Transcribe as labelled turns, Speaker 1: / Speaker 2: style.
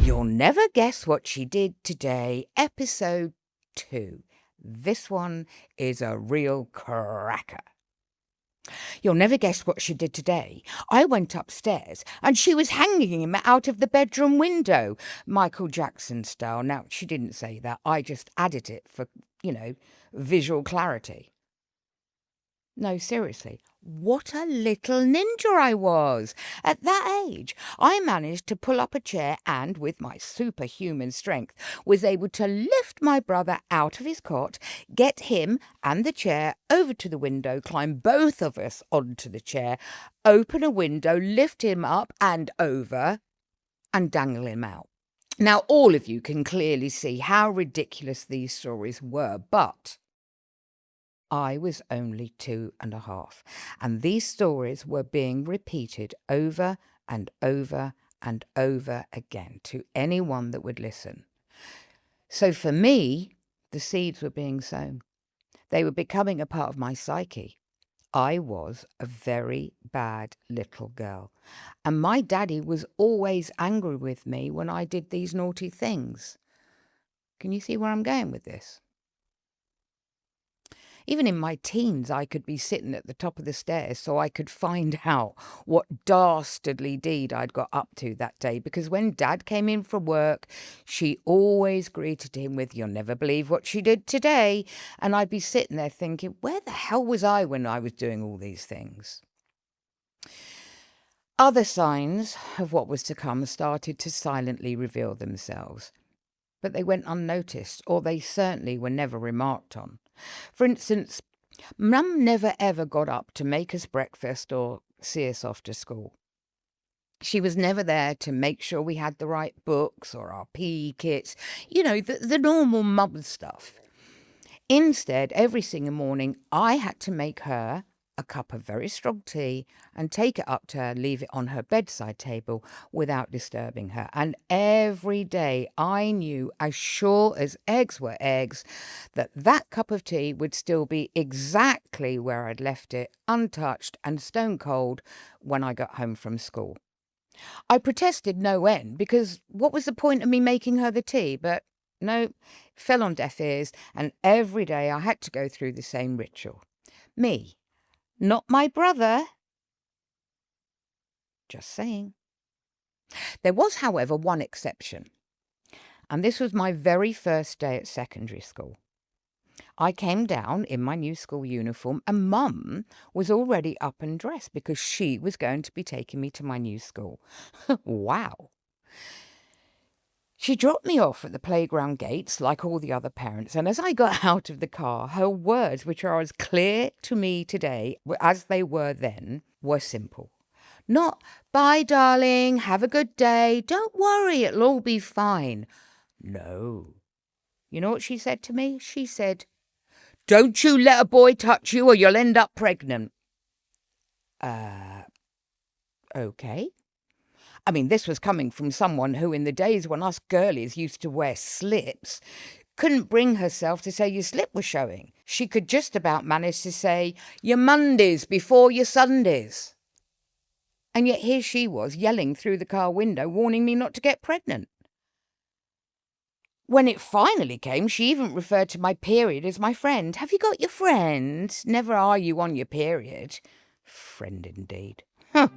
Speaker 1: You'll never guess what she did today, episode 2. This one is a real cracker. You'll never guess what she did today. I went upstairs and she was hanging him out of the bedroom window, Michael Jackson style. Now, she didn't say that. I just added it for, visual clarity. No, seriously, what a little ninja I was. At that age, I managed to pull up a chair and, with my superhuman strength, was able to lift my brother out of his cot, get him and the chair over to the window, climb both of us onto the chair, open a window, lift him up and over, and dangle him out. Now, all of you can clearly see how ridiculous these stories were, but I was only 2.5, and these stories were being repeated over and over and over again to anyone that would listen. So for me, the seeds were being sown. They were becoming a part of my psyche. I was a very bad little girl, and my daddy was always angry with me when I did these naughty things. Can you see where I'm going with this? Even in my teens, I could be sitting at the top of the stairs so I could find out what dastardly deed I'd got up to that day, because when Dad came in from work, she always greeted him with, "You'll never believe what she did today." And I'd be sitting there thinking, where the hell was I when I was doing all these things? Other signs of what was to come started to silently reveal themselves, but they went unnoticed, or they certainly were never remarked on. For instance, Mum never ever got up to make us breakfast or see us off to school. She was never there to make sure we had the right books or our PE kits, the normal mum stuff. Instead, every single morning, I had to make her a cup of very strong tea and take it up to her, leave it on her bedside table without disturbing her. And every day I knew, as sure as eggs were eggs, that cup of tea would still be exactly where I'd left it, untouched and stone cold, when I got home from school. I protested no end, because what was the point of me making her the tea? But no, it fell on deaf ears, and every day I had to go through the same ritual. Me, not my brother. Just saying. There was, however, one exception, and this was my very first day at secondary school. I came down in my new school uniform, and Mum was already up and dressed because she was going to be taking me to my new school. Wow. She dropped me off at the playground gates like all the other parents, and as I got out of the car, her words, which are as clear to me today as they were then, were simple. Not, "Bye, darling, have a good day, don't worry, it'll all be fine." No. You know what she said to me? She said, "Don't you let a boy touch you or you'll end up pregnant." Okay. I mean, this was coming from someone who, in the days when us girlies used to wear slips, couldn't bring herself to say your slip was showing. She could just about manage to say, "Your Mondays before your Sundays." And yet here she was, yelling through the car window, warning me not to get pregnant. When it finally came, she even referred to my period as my friend. "Have you got your friend? Never are you on your period." Friend indeed. Huh.